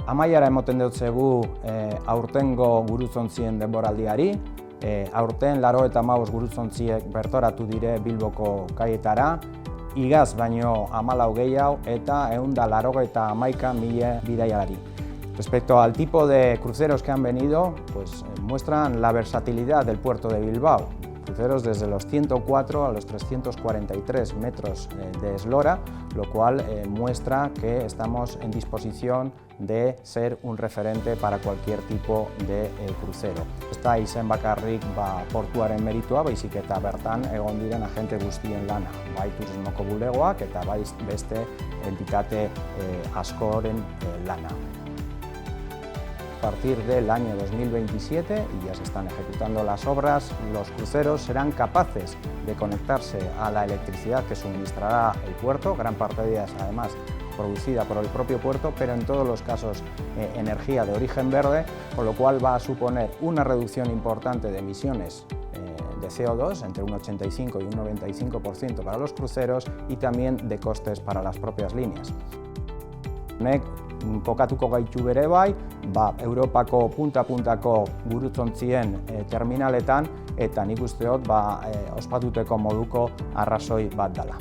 Amaiera emoten dut zegu aurtengo guruzontzien denboraldiari. Aurten 85 guruzontziek bertoratu dire Bilboko kaietara, igaz baino 14 gehiago eta 191.000 bidaialari. Respecto al tipo de cruceros que han venido, pues muestran la versatilidad del puerto de Bilbao. Cruceros desde los 104 a los 343 metros de eslora, lo cual muestra que estamos en disposición de ser un referente para cualquier tipo de crucero. Esta izen bakarrik portuaren meritua, baizik eta bertan egon diren agente guztien lana, bai turismoko bulegoak eta bai beste entitate askoren lana. A partir del año 2027, y ya se están ejecutando las obras, los cruceros serán capaces de conectarse a la electricidad que suministrará el puerto, gran parte de ellas además producida por el propio puerto, pero en todos los casos energía de origen verde, con lo cual va a suponer una reducción importante de emisiones de CO2, entre un 85 y un 95% para los cruceros, y también de costes para las propias líneas. Kokatuko gaitu bere bai, Europako punta-puntako guruzontzien terminaletan, eta nik uste dut ospatuteko moduko arrazoi bat dela.